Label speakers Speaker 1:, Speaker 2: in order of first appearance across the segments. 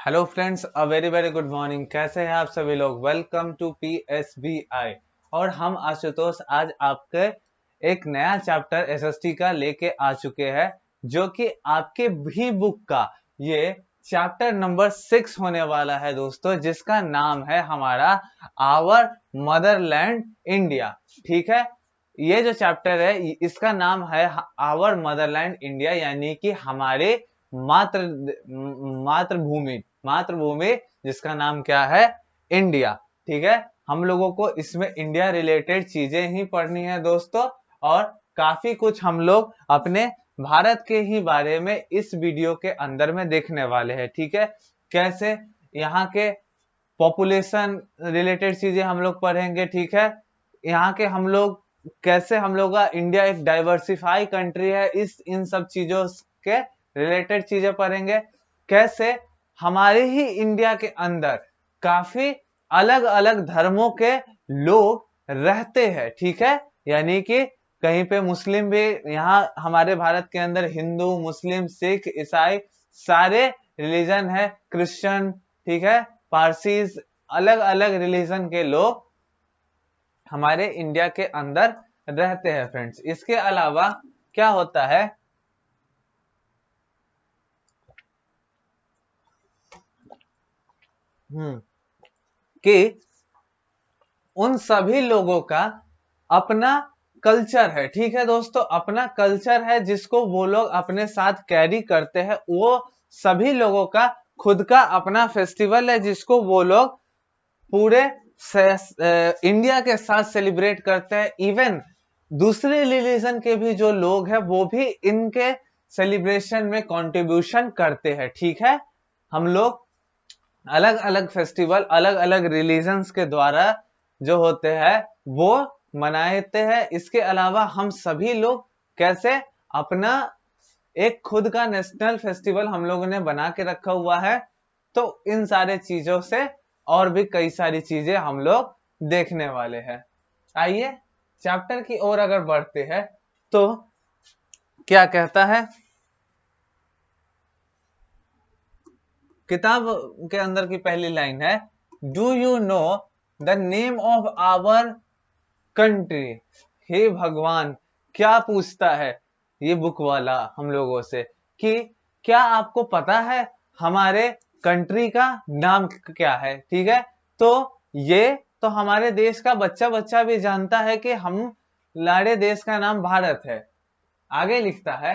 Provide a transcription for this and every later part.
Speaker 1: Hello friends, a very very good morning. कैसे हैं आप सभी लोग? Welcome to PSBI। और हम आशुतोष आज आपके एक नया चैप्टर एसएसटी का लेके आ चुके हैं, जो कि आपके भी बुक का ये चैप्टर नंबर 6 होने वाला है दोस्तों, जिसका नाम है हमारा आवर मदरलैंड इंडिया। ठीक है, ये जो चैप्टर है इसका नाम है आवर मदरलैंड इंडिया, यानी कि हमारे मातृ मातृभूमि मातृभूमि जिसका नाम क्या है? इंडिया। ठीक है, हम लोगों को इसमें इंडिया रिलेटेड चीजें ही पढ़नी है दोस्तों, और काफी कुछ हम लोग अपने भारत के ही बारे में इस वीडियो के अंदर में देखने वाले हैं। ठीक है, कैसे यहाँ के पॉपुलेशन रिलेटेड चीजें हम लोग पढ़ेंगे। ठीक है, यहाँ के हम लोग कैसे हम लोग का इंडिया एक डाइवर्सिफाई कंट्री है, इस इन सब चीजों के रिलेटेड चीजें पढ़ेंगे। कैसे हमारे ही इंडिया के अंदर काफी अलग अलग धर्मों के लोग रहते हैं। ठीक है, यानी कि कहीं पे मुस्लिम भी, यहाँ हमारे भारत के अंदर हिंदू, मुस्लिम, सिख, ईसाई सारे रिलीजन है, क्रिश्चियन, ठीक है, पारसीज, अलग अलग रिलीजन के लोग हमारे इंडिया के अंदर रहते हैं फ्रेंड्स। इसके अलावा क्या होता है कि उन सभी लोगों का अपना कल्चर है। ठीक है दोस्तों, अपना कल्चर है जिसको वो लोग अपने साथ कैरी करते हैं। वो सभी लोगों का खुद का अपना फेस्टिवल है जिसको वो लोग पूरे इंडिया के साथ सेलिब्रेट करते हैं। इवन दूसरे रिलीजन के भी जो लोग हैं वो भी इनके सेलिब्रेशन में कंट्रीब्यूशन करते हैं। ठीक है, हम लोग अलग अलग फेस्टिवल अलग अलग रिलीजन्स के द्वारा जो होते हैं वो मनाते हैं। इसके अलावा हम सभी लोग कैसे अपना एक खुद का नेशनल फेस्टिवल हम लोगों ने बना के रखा हुआ है। तो इन सारे चीजों से और भी कई सारी चीजें हम लोग देखने वाले हैं। आइए चैप्टर की ओर अगर बढ़ते हैं तो क्या कहता है किताब के अंदर की पहली लाइन है, do you know the name of our country. हे भगवान, क्या पूछता है ये बुक वाला हम लोगों से कि क्या आपको पता है हमारे कंट्री का नाम क्या है? ठीक है, तो ये तो हमारे देश का बच्चा बच्चा भी जानता है कि हम लाड़े देश का नाम भारत है। आगे लिखता है,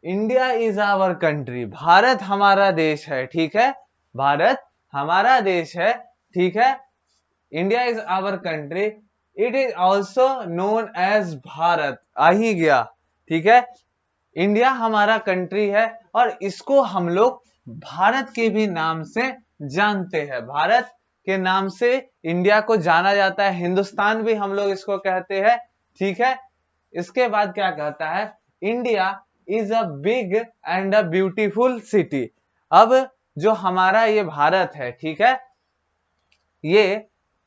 Speaker 1: India is our country. Bharat हमारा देश है। ठीक है, भारत हमारा देश है। ठीक है, India is our country, it is also known as Bharat. आ ही गया। ठीक है, इंडिया हमारा कंट्री है और इसको हम लोग भारत के भी नाम से जानते हैं। भारत के नाम से इंडिया को जाना जाता है, हिंदुस्तान भी हम लोग इसको कहते हैं। ठीक है, इसके बाद क्या कहता है, India is a big and a beautiful city. अब जो हमारा ये भारत है, ठीक है, ये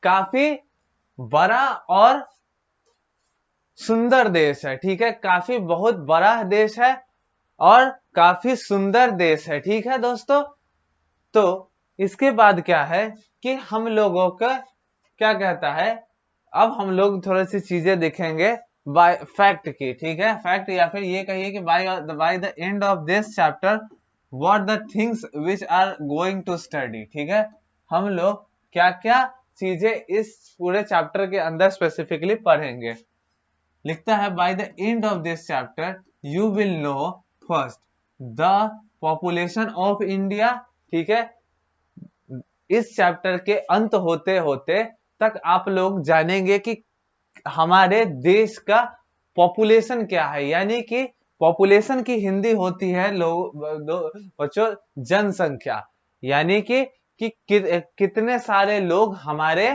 Speaker 1: काफी बड़ा और सुंदर देश है। ठीक है, काफी बहुत बड़ा देश है और काफी सुंदर देश है। ठीक है दोस्तों, तो इसके बाद क्या है कि हम लोगों का क्या कहता है, अब हम लोग थोड़ी सी चीजें देखेंगे बाय फैक्ट की। ठीक है, फैक्ट या फिर ये कहिए कि by the end of this chapter what the things which are going to study. ठीक है, हम लोग क्या क्या चीजें इस पूरे चैप्टर के अंदर स्पेसिफिकली पढ़ेंगे। लिखता है, by the end of this chapter you will know first the population of India. ठीक है, इस चैप्टर के अंत होते होते तक आप लोग जानेंगे कि हमारे देश का पॉपुलेशन क्या है। यानी कि पॉपुलेशन की हिंदी होती है लोग बच्चों जनसंख्या, यानी कि कितने सारे लोग हमारे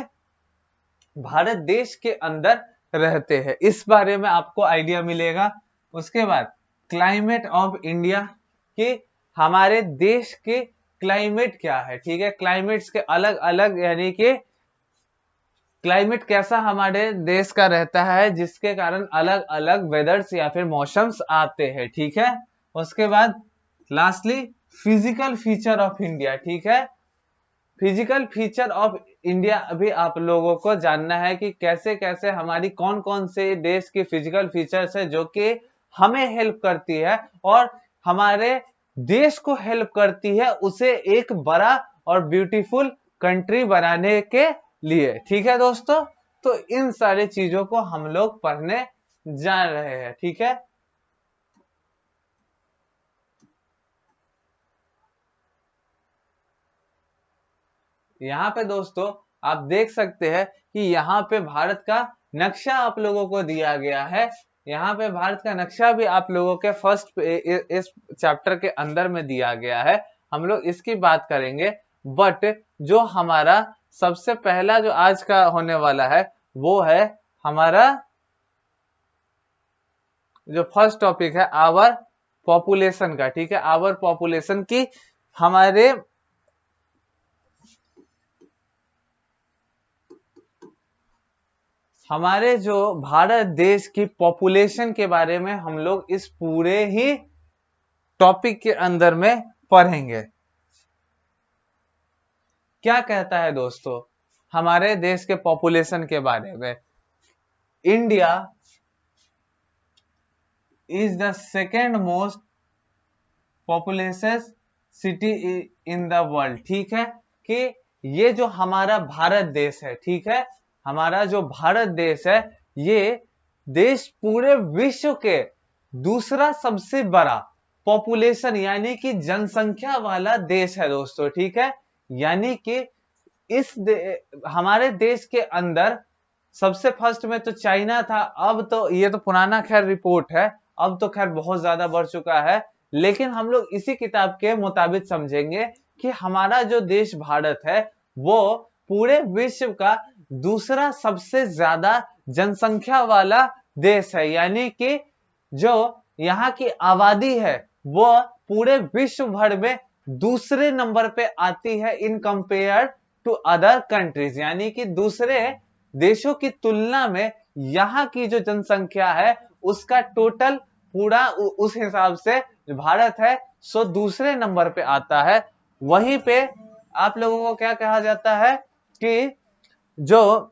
Speaker 1: भारत देश के अंदर रहते हैं, इस बारे में आपको आइडिया मिलेगा। उसके बाद क्लाइमेट ऑफ इंडिया, कि हमारे देश के क्लाइमेट क्या है। ठीक है, क्लाइमेट्स के अलग अलग, यानी कि क्लाइमेट कैसा हमारे देश का रहता है जिसके कारण अलग अलग वेदर्स या फिर मौसम्स आते हैं। ठीक है, उसके बाद lastly physical feature of India, ठीक है। फिजिकल फीचर ऑफ इंडिया अभी आप लोगों को जानना है कि कैसे कैसे हमारी कौन कौन से देश की फिजिकल फीचर्स है जो कि हमें हेल्प करती है और हमारे देश को हेल्प करती है उसे एक बड़ा और ब्यूटीफुल कंट्री बनाने के लिए, ठीक है दोस्तों। तो इन सारी चीजों को हम लोग पढ़ने जा रहे हैं, ठीक है। यहाँ पे दोस्तों आप देख सकते हैं कि यहाँ पे भारत का नक्शा आप लोगों को दिया गया है। यहाँ पे भारत का नक्शा भी आप लोगों के फर्स्ट इस चैप्टर के अंदर में दिया गया है। हम लोग इसकी बात करेंगे, बट जो हमारा सबसे पहला जो आज का होने वाला है वो है हमारा जो फर्स्ट टॉपिक है आवर पॉपुलेशन का, ठीक है। आवर पॉपुलेशन की हमारे जो भारत देश की पॉपुलेशन के बारे में हम लोग इस पूरे ही टॉपिक के अंदर में पढ़ेंगे। क्या कहता है दोस्तों हमारे देश के पॉपुलेशन के बारे में? India is the second most population city in the world, ठीक है। कि ये जो हमारा भारत देश है, ठीक है, हमारा जो भारत देश है ये देश पूरे विश्व के दूसरा सबसे बड़ा पॉपुलेशन यानी कि जनसंख्या वाला देश है दोस्तों, ठीक है। यानी कि हमारे देश के अंदर सबसे फर्स्ट में तो चाइना था, अब तो ये तो पुराना खैर रिपोर्ट है, अब तो खैर बहुत ज्यादा बढ़ चुका है। लेकिन हम लोग इसी किताब के मुताबिक समझेंगे कि हमारा जो देश भारत है वो पूरे विश्व का दूसरा सबसे ज्यादा जनसंख्या वाला देश है। यानी कि जो यहाँ की आबादी है वो पूरे विश्व भर में दूसरे नंबर पे आती है in compare to other countries. यानी कि दूसरे देशों की तुलना में यहाँ की जो जनसंख्या है उसका टोटल पूरा उस हिसाब से जो भारत है सो दूसरे नंबर पे आता है। वहीं पे आप लोगों को क्या कहा जाता है कि जो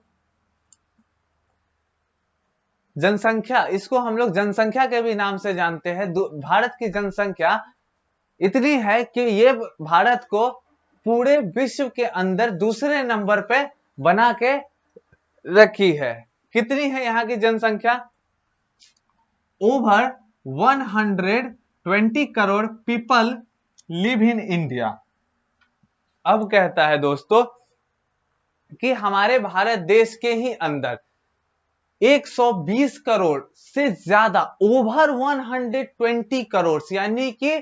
Speaker 1: जनसंख्या, इसको हम लोग जनसंख्या के भी नाम से जानते हैं। भारत की जनसंख्या इतनी है कि ये भारत को पूरे विश्व के अंदर दूसरे नंबर पे बना के रखी है। कितनी है यहाँ की जनसंख्या? Over 120 crore people live in India. अब कहता है दोस्तों कि हमारे भारत देश के ही अंदर 120 करोड़ से ज्यादा, ओवर 120 करोड़ यानी कि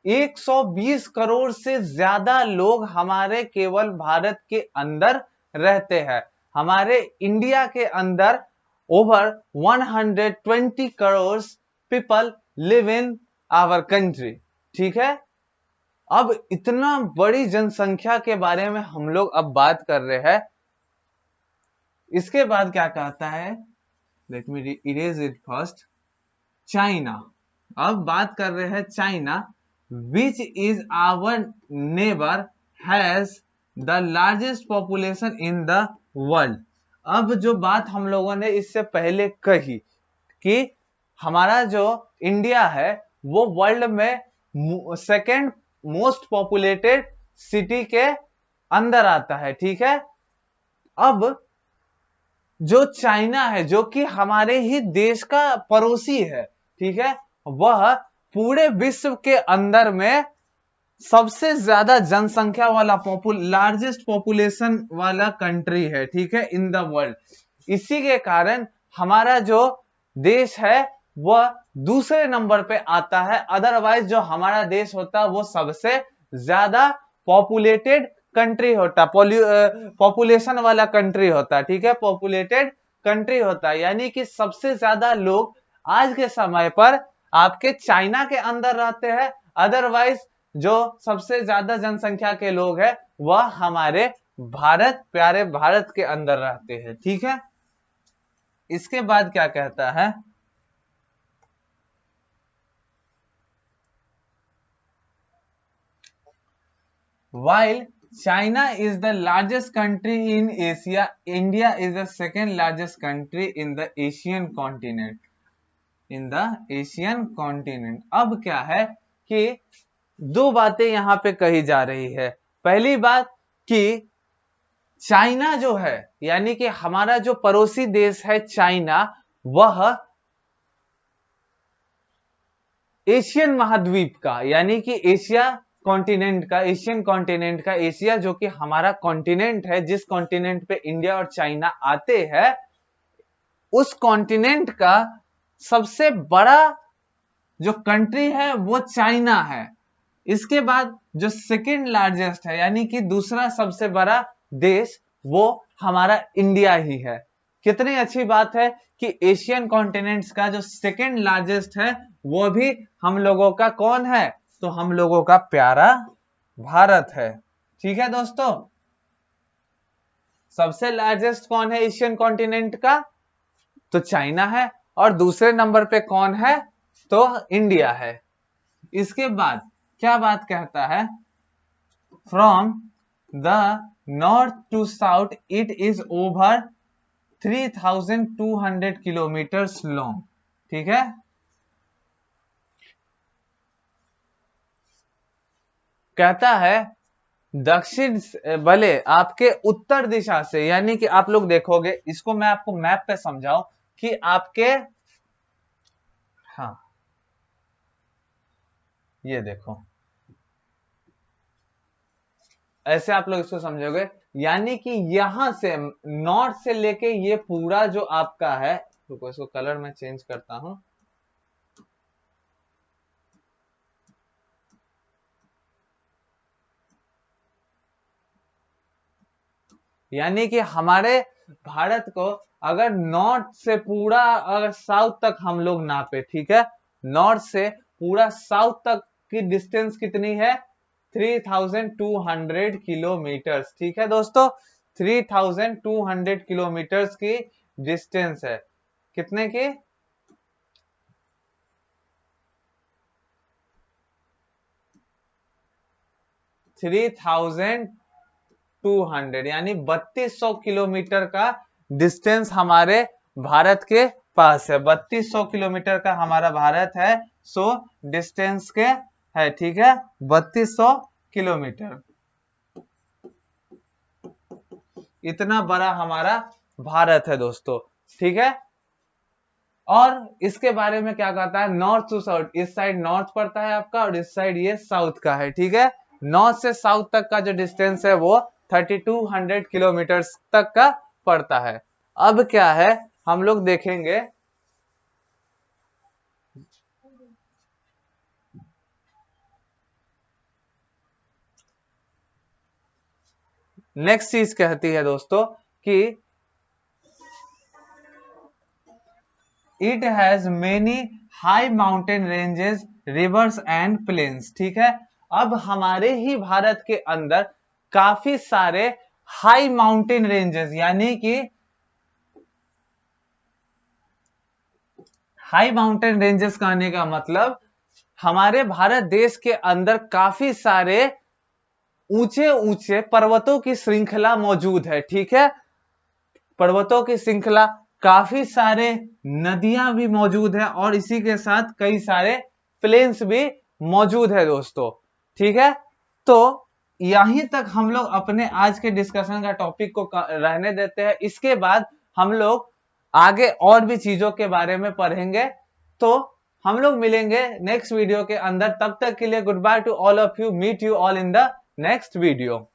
Speaker 1: 120 करोड़ से ज्यादा लोग हमारे केवल भारत के अंदर रहते हैं। हमारे इंडिया के अंदर over 120 crore people live in our country, ठीक है। अब इतना बड़ी जनसंख्या के बारे में हम लोग अब बात कर रहे हैं। इसके बाद क्या कहता है, let me erase it first, China. अब बात कर रहे हैं China, which is our neighbour has the largest population in the world. अब जो बात हम लोगों ने इससे पहले कही कि हमारा जो इंडिया है वो वर्ल्ड में सेकेंड मोस्ट पॉपुलेटेड सिटी के अंदर आता है, ठीक है। अब जो चाइना है जो कि हमारे ही देश का पड़ोसी है, ठीक है, वह पूरे विश्व के अंदर में सबसे ज्यादा जनसंख्या वाला लार्जेस्ट पॉपुलेशन वाला कंट्री है, ठीक है, इन द वर्ल्ड। इसी के कारण हमारा जो देश है वह दूसरे नंबर पे आता है। अदरवाइज जो हमारा देश होता वो सबसे ज्यादा पॉपुलेटेड कंट्री होता, पॉपुलेशन वाला कंट्री होता, ठीक है, पॉपुलेटेड कंट्री होता। यानी कि सबसे ज्यादा लोग आज के समय पर आपके चाइना के अंदर रहते हैं, अदरवाइज जो सबसे ज्यादा जनसंख्या के लोग हैं वह हमारे भारत, प्यारे भारत के अंदर रहते हैं, ठीक है। इसके बाद क्या कहता है, while China is the largest country in Asia, India is the second largest country in the Asian continent. In the Asian continent. अब क्या है कि दो बातें यहां पे कही जा रही है। पहली बात कि चाइना जो है, यानी कि हमारा जो पड़ोसी देश है चाइना, वह एशियन महाद्वीप का, यानी कि एशिया कॉन्टिनेंट का, एशियन कॉन्टिनेंट का, एशिया जो कि हमारा कॉन्टिनेंट है, जिस कॉन्टिनेंट पे इंडिया और चाइना आते हैं, उस कॉन्टिनेंट का सबसे बड़ा जो कंट्री है वो चाइना है। इसके बाद जो सेकेंड लार्जेस्ट है, यानी कि दूसरा सबसे बड़ा देश, वो हमारा इंडिया ही है। कितनी अच्छी बात है कि एशियन कॉन्टिनेंट्स का जो सेकेंड लार्जेस्ट है वो भी हम लोगों का कौन है? तो हम लोगों का प्यारा भारत है। ठीक है दोस्तों, सबसे लार्जेस्ट कौन है एशियन कॉन्टिनेंट का? तो चाइना है। और दूसरे नंबर पे कौन है? तो इंडिया है। इसके बाद क्या बात कहता है? From the north to south it is over 3200 kilometres long. ठीक है, कहता है दक्षिण भले आपके उत्तर दिशा से, यानी कि आप लोग देखोगे, इसको मैं आपको मैप पे समझाऊं कि आपके, हाँ ये देखो, ऐसे आप लोग इसको समझोगे, यानी कि यहां से नॉर्थ से लेके ये पूरा जो आपका है, रुको इसको कलर में चेंज करता हूं, यानी कि हमारे भारत को अगर नॉर्थ से पूरा अगर साउथ तक हम लोग नापे, ठीक है, नॉर्थ से पूरा साउथ तक की डिस्टेंस कितनी है? 3200 किलोमीटर्स। ठीक है दोस्तों, 3200 किलोमीटर्स की डिस्टेंस है। कितने की? 3200, यानी 3200 किलोमीटर का डिस्टेंस हमारे भारत के पास है। 3200 किलोमीटर का हमारा भारत है, सो डिस्टेंस के है, ठीक है, 3200 किलोमीटर। इतना बड़ा हमारा भारत है दोस्तों। ठीक है, और इसके बारे में क्या कहता है? नॉर्थ टू साउथ, इस साइड नॉर्थ पड़ता है आपका और इस साइड ये साउथ का है। ठीक है, नॉर्थ से साउथ तक का जो डिस्टेंस है वो 3200 किलोमीटर तक का पड़ता है। अब क्या है, हम लोग देखेंगे, नेक्स्ट चीज कहती है दोस्तों कि it has many high mountain ranges, rivers and plains. ठीक है, अब हमारे ही भारत के अंदर काफी सारे हाई माउंटेन रेंजेस, यानी कि हाई माउंटेन रेंजेस कहने का मतलब हमारे भारत देश के अंदर काफी सारे ऊंचे ऊंचे पर्वतों की श्रृंखला मौजूद है। ठीक है, पर्वतों की श्रृंखला, काफी सारे नदियां भी मौजूद है और इसी के साथ कई सारे प्लेन्स भी मौजूद है दोस्तों। ठीक है, तो यहीं तक हम लोग अपने आज के डिस्कशन का टॉपिक को रहने देते हैं। इसके बाद हम लोग आगे और भी चीजों के बारे में पढ़ेंगे, तो हम लोग मिलेंगे नेक्स्ट वीडियो के अंदर। तब तक के लिए good bye to all of you, meet you all in the next video.